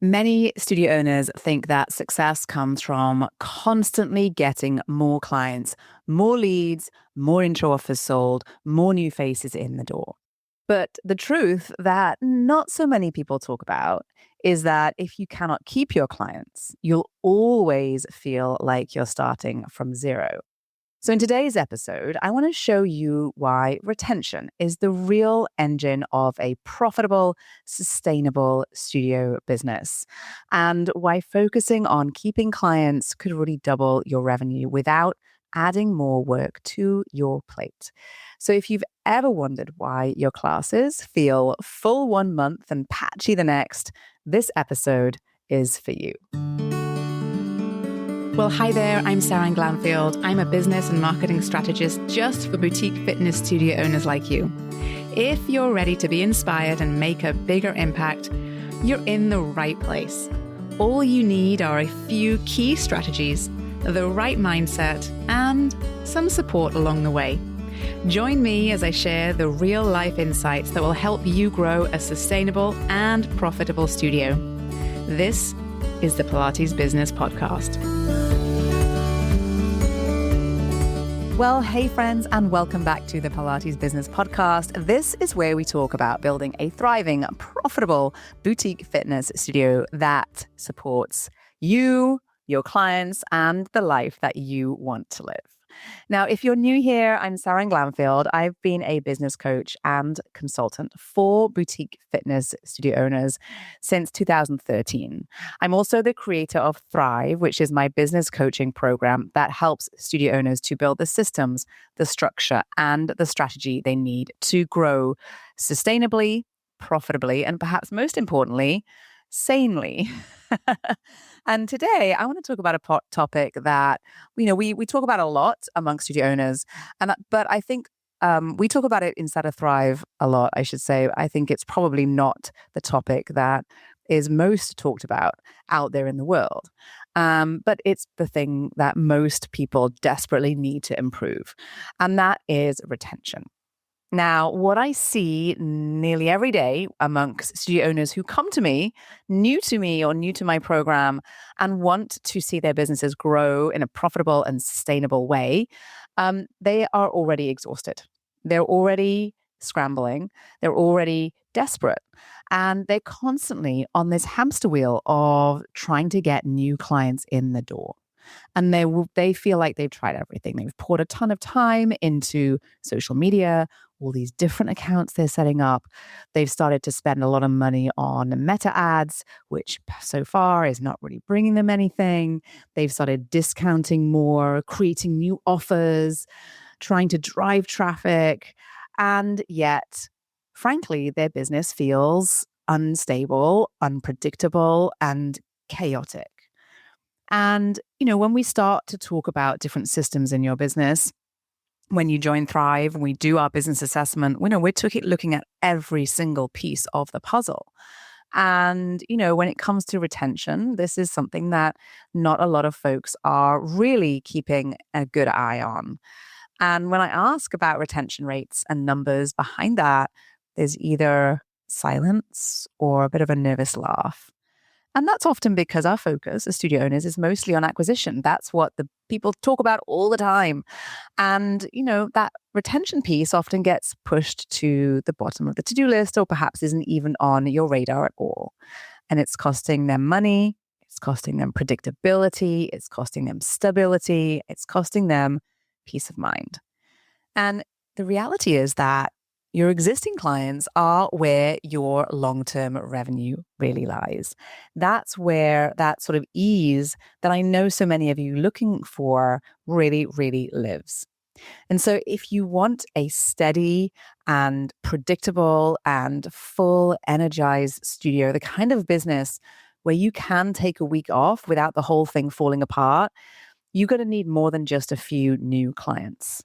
Many studio owners think that success comes from constantly getting more clients, more leads, more intro offers sold, more new faces in the door. But the truth that not so many people talk about is that if you cannot keep your clients, you'll always feel like you're starting from zero. So, in today's episode, I want to show you why retention is the real engine of a profitable, sustainable studio business, and why focusing on keeping clients could really double your revenue without adding more work to your plate. So, if you've ever wondered why your classes feel full 1 month and patchy the next, this episode is for you. Well, hi there, I'm Seran Glanfield. I'm a business and marketing strategist just for boutique fitness studio owners like you. If you're ready to be inspired and make a bigger impact, you're in the right place. All you need are a few key strategies, the right mindset, and some support along the way. Join me as I share the real-life insights that will help you grow a sustainable and profitable studio. This is the Pilates Business Podcast. Well, hey friends, and welcome back to the Pilates Business Podcast. This is where we talk about building a thriving, profitable boutique fitness studio that supports you, your clients, and the life that you want to live. Now, if you're new here, I'm Seran Glanfield. I've been a business coach and consultant for boutique fitness studio owners since 2013. I'm also the creator of Thrive, which is my business coaching program that helps studio owners to build the systems, the structure, and the strategy they need to grow sustainably, profitably, and perhaps most importantly, sanely. And today I want to talk about a topic that, we talk about a lot among studio owners, but I think we talk about it inside of Thrive a lot, I should say. I think it's probably not the topic that is most talked about out there in the world. But it's the thing that most people desperately need to improve, and that is retention. Now, what I see nearly every day amongst studio owners who come to me or new to my program and want to see their businesses grow in a profitable and sustainable way, they are already exhausted. They're already scrambling. They're already desperate. And they're constantly on this hamster wheel of trying to get new clients in the door. And they feel like they've tried everything. They've poured a ton of time into social media, all these different accounts they're setting up. They've started to spend a lot of money on meta ads, which so far is not really bringing them anything. They've started discounting more, creating new offers, trying to drive traffic. And yet, frankly, their business feels unstable, unpredictable, and chaotic. And, when we start to talk about different systems in your business, when you join Thrive and we do our business assessment, we're looking at every single piece of the puzzle. And, when it comes to retention, this is something that not a lot of folks are really keeping a good eye on. And when I ask about retention rates and numbers behind that, there's either silence or a bit of a nervous laugh. And that's often because our focus as studio owners is mostly on acquisition. That's what the people talk about all the time. And, that retention piece often gets pushed to the bottom of the to-do list or perhaps isn't even on your radar at all. And it's costing them money. It's costing them predictability. It's costing them stability. It's costing them peace of mind. And the reality is that your existing clients are where your long-term revenue really lies. That's where that sort of ease that I know so many of you looking for really, really lives. And so if you want a steady and predictable and full energized studio, the kind of business where you can take a week off without the whole thing falling apart, you're going to need more than just a few new clients.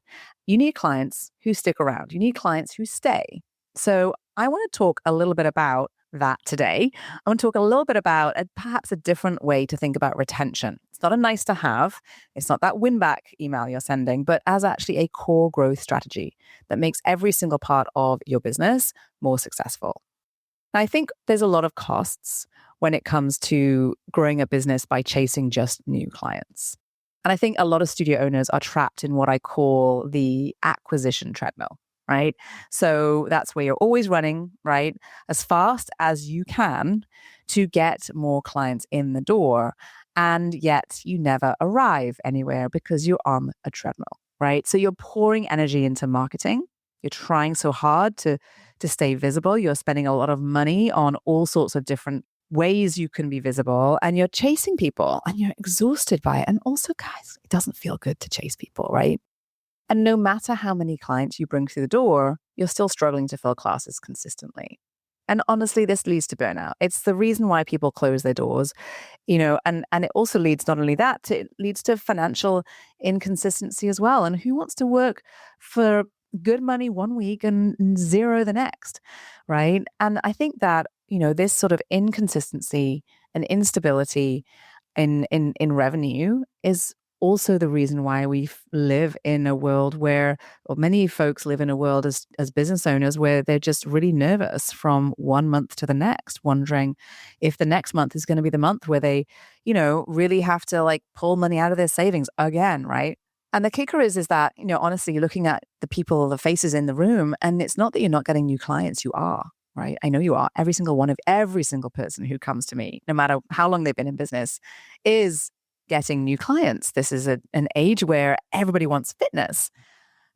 You need clients who stick around. You need clients who stay. So I want to talk a little bit about that today. I want to talk a little bit about perhaps a different way to think about retention. It's not a nice to have. It's not that win back email you're sending, but as actually a core growth strategy that makes every single part of your business more successful. I think there's a lot of costs when it comes to growing a business by chasing just new clients. And I think a lot of studio owners are trapped in what I call the acquisition treadmill, right? So that's where you're always running, right, as fast as you can to get more clients in the door. And yet you never arrive anywhere because you're on a treadmill, right? So you're pouring energy into marketing. You're trying so hard to stay visible. You're spending a lot of money on all sorts of different ways you can be visible, and you're chasing people and you're exhausted by it. And also, guys, it doesn't feel good to chase people, right? And no matter how many clients you bring through the door, you're still struggling to fill classes consistently. And honestly, this leads to burnout. It's the reason why people close their doors, and it also leads not only that, it leads to financial inconsistency as well. And who wants to work for good money one week and zero the next, right? And I think that, this sort of inconsistency and instability in revenue is also the reason why we live in a world where, or many folks live in a world as business owners where they're just really nervous from one month to the next, wondering if the next month is going to be the month where they, really have to like pull money out of their savings again, right? And the kicker is that, honestly, you're looking at the people, the faces in the room, and it's not that you're not getting new clients, you are. Right? I know you are. Every single person who comes to me, no matter how long they've been in business, is getting new clients. This is an age where everybody wants fitness,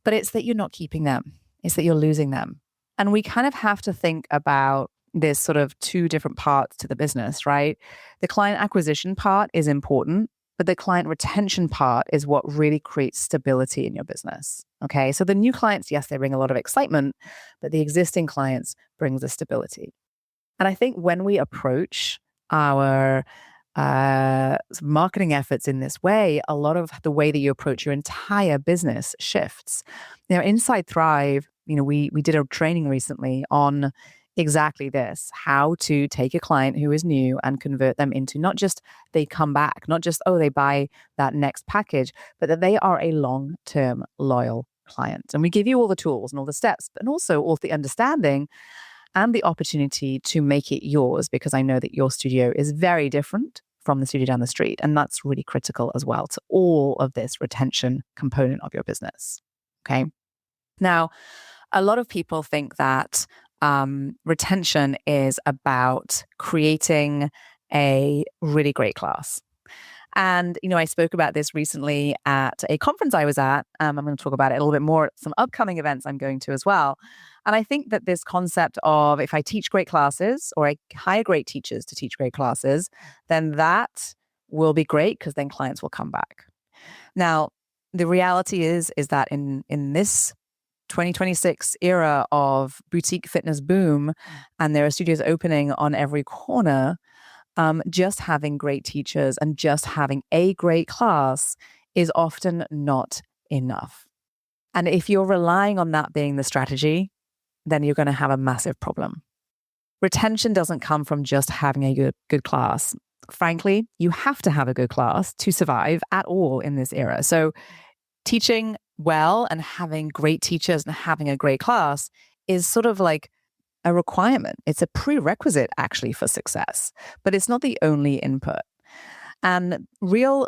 but it's that you're not keeping them. It's that you're losing them. And we kind of have to think about this sort of two different parts to the business, right? The client acquisition part is important, but the client retention part is what really creates stability in your business. Okay. So the new clients, yes, they bring a lot of excitement, but the existing clients brings the stability. And I think when we approach our marketing efforts in this way, a lot of the way that you approach your entire business shifts. Inside Thrive, we did a training recently on exactly this, how to take a client who is new and convert them into not just they come back, not just, they buy that next package, but that they are a long-term loyal client. And we give you all the tools and all the steps, but also all the understanding and the opportunity to make it yours, because I know that your studio is very different from the studio down the street. And that's really critical as well to all of this retention component of your business. Okay. Now, a lot of people think that retention is about creating a really great class. And, I spoke about this recently at a conference I was at. I'm going to talk about it a little bit more at some upcoming events I'm going to as well. And I think that this concept of if I teach great classes or I hire great teachers to teach great classes, then that will be great because then clients will come back. Now, the reality is that in this 2026 era of boutique fitness boom, and there are studios opening on every corner, just having great teachers and just having a great class is often not enough. And if you're relying on that being the strategy, then you're going to have a massive problem. Retention doesn't come from just having a good class. Frankly, you have to have a good class to survive at all in this era. So teaching well and having great teachers and having a great class is sort of like a requirement. It's a prerequisite actually for success, but it's not the only input. And real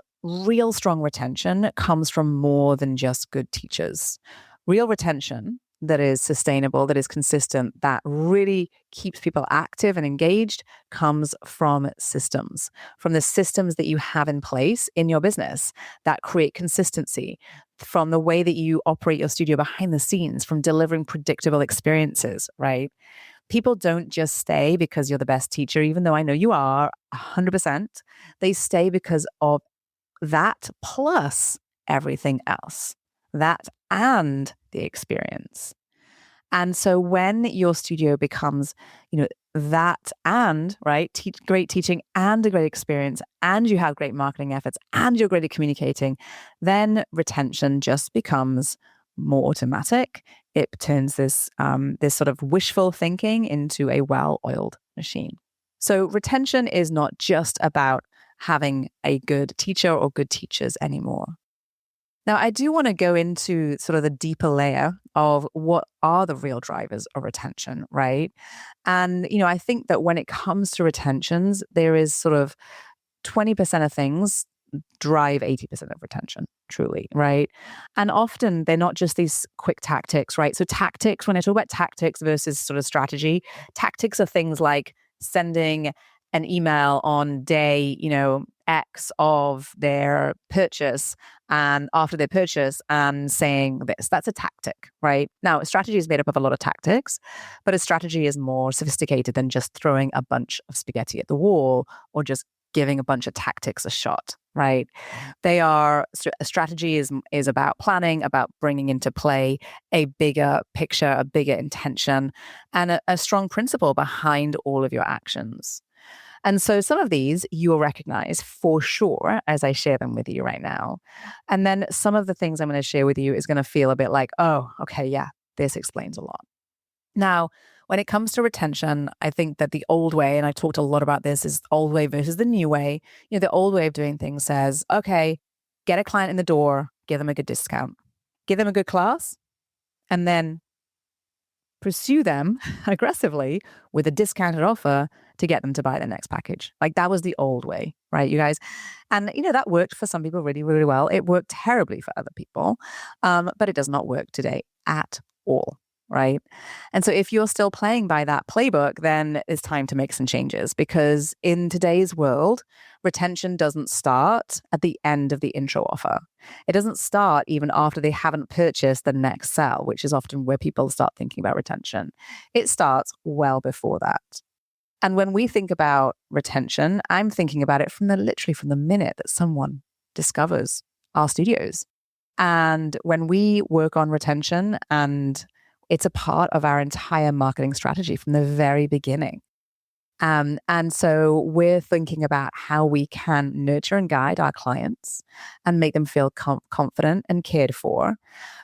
strong retention comes from more than just good teachers. Real retention that is sustainable, that is consistent, that really keeps people active and engaged comes from systems, from the systems that you have in place in your business that create consistency, from the way that you operate your studio behind the scenes, from delivering predictable experiences, right? People don't just stay because you're the best teacher, even though I know you are 100%. They stay because of that plus everything else, that and the experience. And so when your studio becomes, that and, right, great teaching and a great experience, and you have great marketing efforts and you're great at communicating, then retention just becomes more automatic. It turns this sort of wishful thinking into a well-oiled machine. So retention is not just about having a good teacher or good teachers anymore. Now, I do want to go into sort of the deeper layer of what are the real drivers of retention, right? And, I think that when it comes to retentions, there is sort of 20% of things drive 80% of retention, truly, right? And often they're not just these quick tactics, right? So tactics, when I talk about tactics versus sort of strategy, tactics are things like sending an email on day, X of their purchase and after their purchase and saying this. That's a tactic, right? Now, a strategy is made up of a lot of tactics, but a strategy is more sophisticated than just throwing a bunch of spaghetti at the wall or just giving a bunch of tactics a shot, right? A strategy is about planning, about bringing into play a bigger picture, a bigger intention, and a strong principle behind all of your actions. And so some of these you will recognize for sure as I share them with you right now. And then some of the things I'm going to share with you is going to feel a bit like, oh, okay, yeah, this explains a lot. Now, when it comes to retention, I think that the old way, and I talked a lot about this, is old way versus the new way. The old way of doing things says, okay, get a client in the door, give them a good discount, give them a good class, and then pursue them aggressively with a discounted offer to get them to buy the next package. Like that was the old way, right, you guys? And, that worked for some people really, really well. It worked terribly for other people, but it does not work today at all. Right. And so if you're still playing by that playbook, then it's time to make some changes because in today's world, retention doesn't start at the end of the intro offer. It doesn't start even after they haven't purchased the next sell, which is often where people start thinking about retention. It starts well before that. And when we think about retention, I'm thinking about it literally from the minute that someone discovers our studios. And when we work on retention, and it's a part of our entire marketing strategy from the very beginning. And so we're thinking about how we can nurture and guide our clients and make them feel confident and cared for,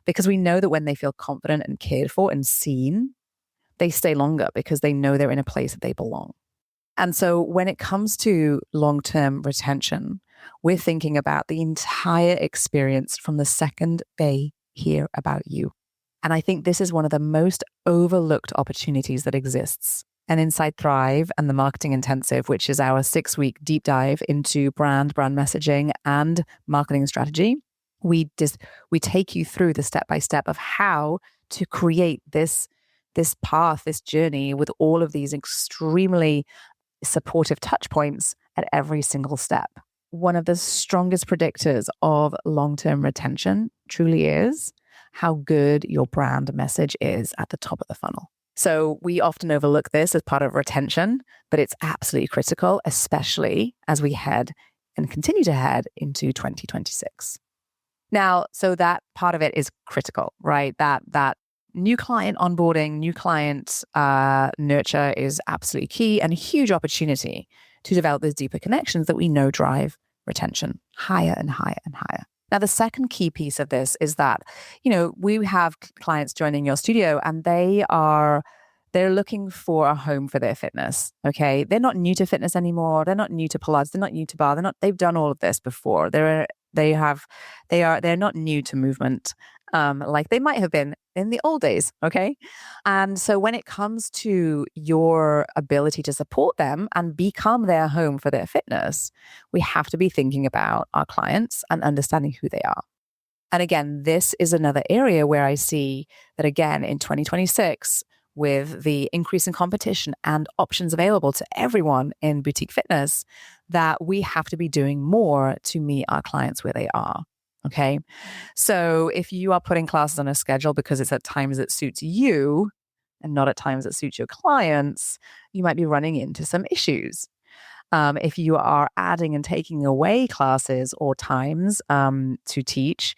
because we know that when they feel confident and cared for and seen, they stay longer because they know they're in a place that they belong. And so when it comes to long-term retention, we're thinking about the entire experience from the second they hear about you. And I think this is one of the most overlooked opportunities that exists. And inside Thrive and the Marketing Intensive, which is our 6-week deep dive into brand messaging and marketing strategy, we take you through the step-by-step of how to create this path, this journey with all of these extremely supportive touch points at every single step. One of the strongest predictors of long-term retention truly is how good your brand message is at the top of the funnel. So we often overlook this as part of retention, but it's absolutely critical, especially as we head and continue to head into 2026. Now, so that part of it is critical, right? That new client onboarding, new client nurture is absolutely key and a huge opportunity to develop those deeper connections that we know drive retention higher and higher and higher. Now, the second key piece of this is that, we have clients joining your studio and they're looking for a home for their fitness. Okay. They're not new to fitness anymore. They're not new to Pilates. They're not new to bar. They've done all of this before. They're not new to movement. Like they might have been in the old days. Okay. And so when it comes to your ability to support them and become their home for their fitness, we have to be thinking about our clients and understanding who they are. And again, this is another area where I see that again in 2026, with the increase in competition and options available to everyone in boutique fitness, that we have to be doing more to meet our clients where they are. Okay. So if you are putting classes on a schedule because it's at times that suits you and not at times that suits your clients, you might be running into some issues. If you are adding and taking away classes or times to teach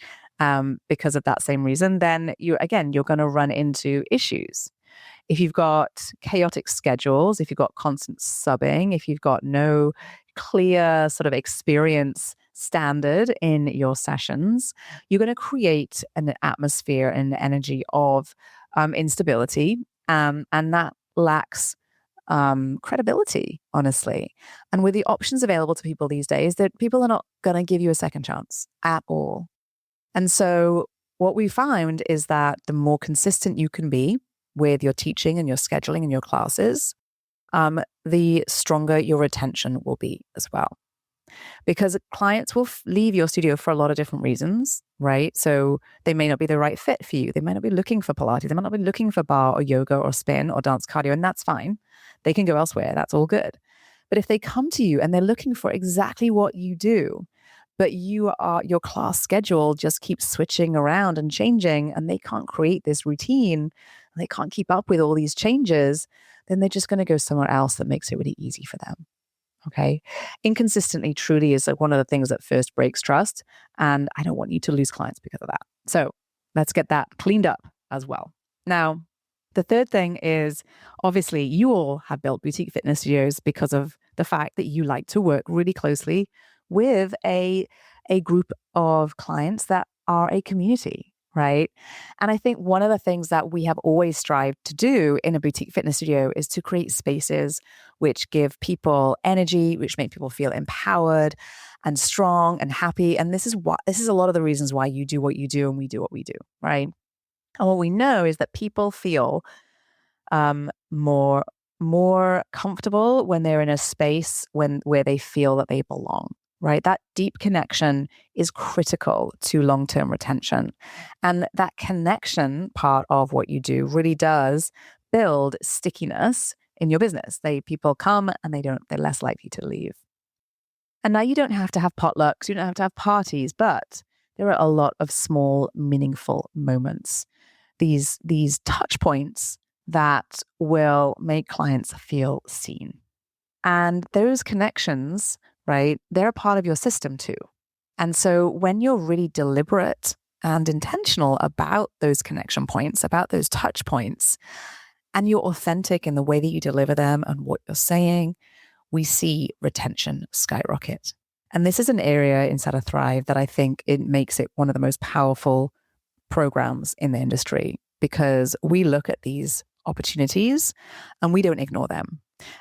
because of that same reason, then you're going to run into issues. If you've got chaotic schedules, if you've got constant subbing, if you've got no clear sort of experience standard in your sessions, you're going to create an atmosphere and energy of instability, and that lacks credibility, honestly. And with the options available to people these days, that people are not going to give you a second chance at all. And so what we found is that the more consistent you can be with your teaching and your scheduling and your classes, the stronger your retention will be as well. Because clients will leave your studio for a lot of different reasons, right? So they may not be the right fit for you. They might not be looking for Pilates. They might not be looking for bar or yoga or spin or dance cardio, and that's fine. They can go elsewhere. That's all good. But if they come to you and they're looking for exactly what you do, but your class schedule just keeps switching around and changing, and they can't create this routine, and they can't keep up with all these changes, then they're just going to go somewhere else that makes it really easy for them. Okay. Inconsistently truly is like one of the things that first breaks trust. And I don't want you to lose clients because of that. So let's get that cleaned up as well. Now, the third thing is obviously you all have built boutique fitness studios because of the fact that you like to work really closely with a group of clients that are a community, right? And I think one of the things that we have always strived to do in a boutique fitness studio is to create spaces which give people energy, which make people feel empowered and strong and happy. And this is a lot of the reasons why you do what you do and we do what we do, right? And what we know is that people feel more comfortable when they're in a space where they feel that they belong. Right? That deep connection is critical to long-term retention. And that connection part of what you do really does build stickiness in your business. People come and they're less likely to leave. And now you don't have to have potlucks, you don't have to have parties, but there are a lot of small, meaningful moments. These touch points that will make clients feel seen. And those connections, right, they're a part of your system too. And so when you're really deliberate and intentional about those connection points, about those touch points, and you're authentic in the way that you deliver them and what you're saying, we see retention skyrocket. And this is an area inside of Thrive that I think it makes it one of the most powerful programs in the industry, because we look at these opportunities and we don't ignore them.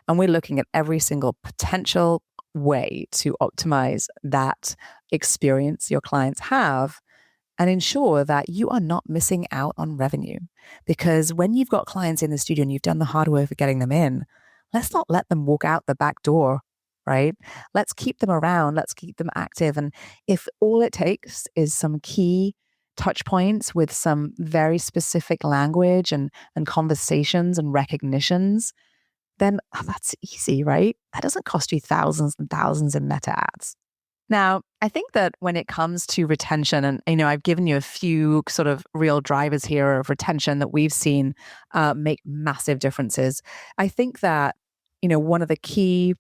And we're looking at every single potential way to optimize that experience your clients have and ensure that you are not missing out on revenue. Because when you've got clients in the studio and you've done the hard work of getting them in, let's not let them walk out the back door, right? Let's keep them around. Let's keep them active. And if all it takes is some key touch points with some very specific language and conversations and recognitions, then that's easy, right? That doesn't cost you thousands and thousands in meta ads. Now, I think that when it comes to retention, and I've given you a few sort of real drivers here of retention that we've seen make massive differences. I think that one of the key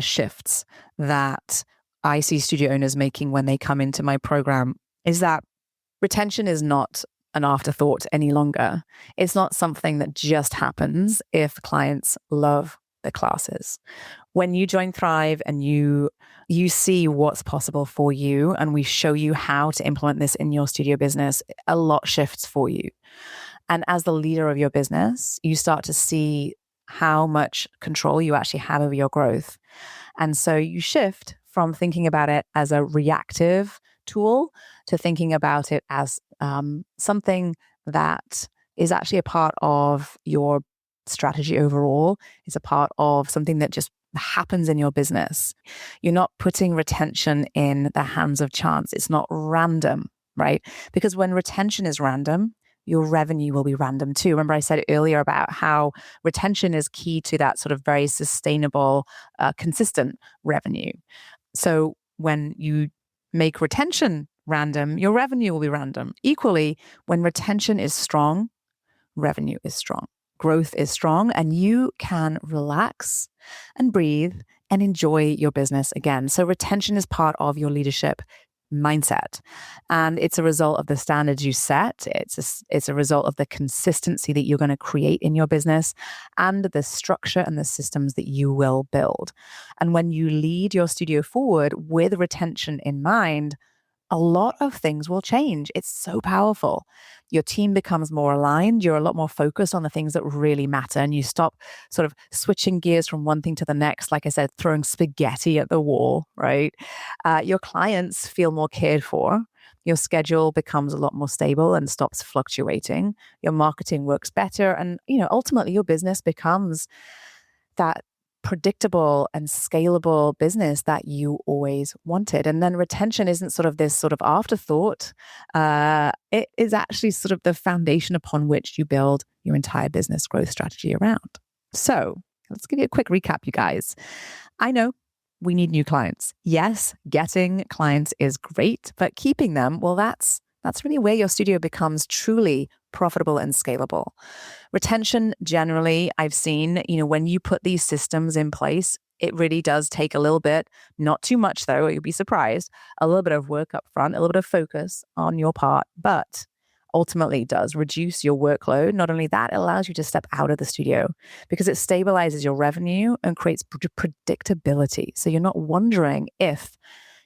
shifts that I see studio owners making when they come into my program is that retention is not an afterthought any longer. It's not something that just happens if clients love the classes. When you join Thrive and you see what's possible for you, and we show you how to implement this in your studio business, a lot shifts for you. And as the leader of your business, you start to see how much control you actually have over your growth. And so you shift from thinking about it as a reactive tool to thinking about it as something that is actually a part of your strategy overall. It's a part of something that just happens in your business. You're not putting retention in the hands of chance. It's not random, right? Because when retention is random, your revenue will be random too. Remember I said earlier about how retention is key to that sort of very sustainable, consistent revenue. So when you make retention random, your revenue will be random. Equally, when retention is strong, revenue is strong, growth is strong, and you can relax and breathe and enjoy your business again. So retention is part of your leadership mindset, and it's a result of the standards you set. It's a result of the consistency that you're going to create in your business and the structure and the systems that you will build. And when you lead your studio forward with retention in mind, a lot of things will change. It's so powerful. Your team becomes more aligned. You're a lot more focused on the things that really matter, and you stop sort of switching gears from one thing to the next. Like I said, throwing spaghetti at the wall, right? Your clients feel more cared for. Your schedule becomes a lot more stable and stops fluctuating. Your marketing works better. And, ultimately your business becomes that predictable and scalable business that you always wanted. And then retention isn't sort of this sort of afterthought. It is actually sort of the foundation upon which you build your entire business growth strategy around. So let's give you a quick recap, you guys. I know we need new clients. Yes, getting clients is great, but keeping them, well, that's really where your studio becomes truly profitable and scalable. Retention, generally, I've seen, when you put these systems in place, it really does take a little bit, not too much though, you'll be surprised, a little bit of work up front, a little bit of focus on your part, but ultimately does reduce your workload. Not only that, it allows you to step out of the studio because it stabilizes your revenue and creates predictability. So you're not wondering if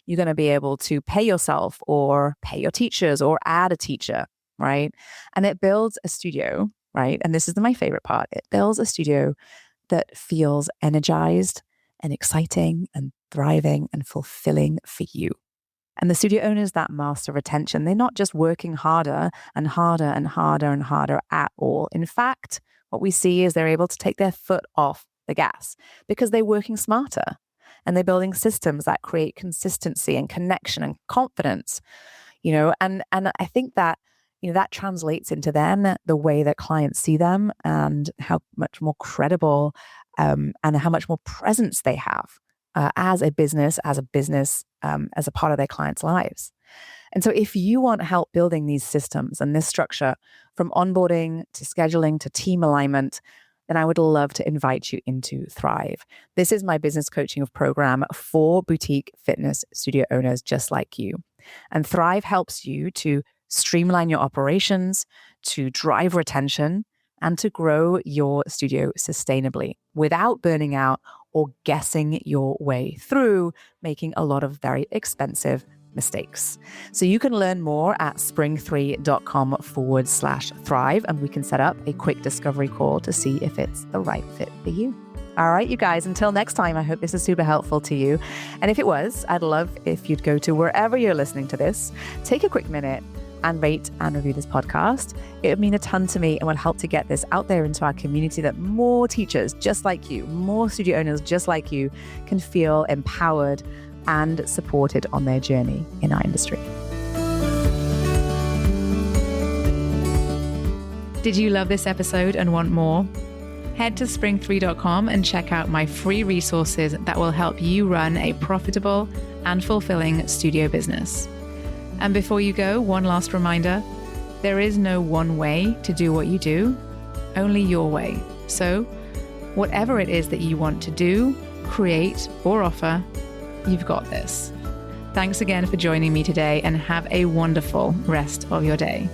you're going to be able to pay yourself or pay your teachers or add a teacher, right? And it builds a studio, right? And this is my favorite part. It builds a studio that feels energized and exciting and thriving and fulfilling for you. And the studio owners that master retention, they're not just working harder and harder and harder and harder at all. In fact, what we see is they're able to take their foot off the gas because they're working smarter and they're building systems that create consistency and connection and confidence, and I think that, that translates into then the way that clients see them and how much more credible and how much more presence they have as a business, as a part of their clients' lives. And so if you want help building these systems and this structure from onboarding to scheduling to team alignment, then I would love to invite you into Thrive. This is my business coaching program for boutique fitness studio owners just like you. And Thrive helps you to streamline your operations, to drive retention, and to grow your studio sustainably without burning out or guessing your way through making a lot of very expensive mistakes. So you can learn more at spring3.com/thrive, and we can set up a quick discovery call to see if it's the right fit for you. All right, you guys, until next time, I hope this is super helpful to you. And if it was, I'd love if you'd go to wherever you're listening to this, take a quick minute and rate and review this podcast. It would mean a ton to me and would help to get this out there into our community that more teachers just like you, more studio owners just like you can feel empowered and supported on their journey in our industry. Did you love this episode and want more? Head to spring3.com and check out my free resources that will help you run a profitable and fulfilling studio business. And before you go, one last reminder, there is no one way to do what you do, only your way. So whatever it is that you want to do, create, or offer, you've got this. Thanks again for joining me today and have a wonderful rest of your day.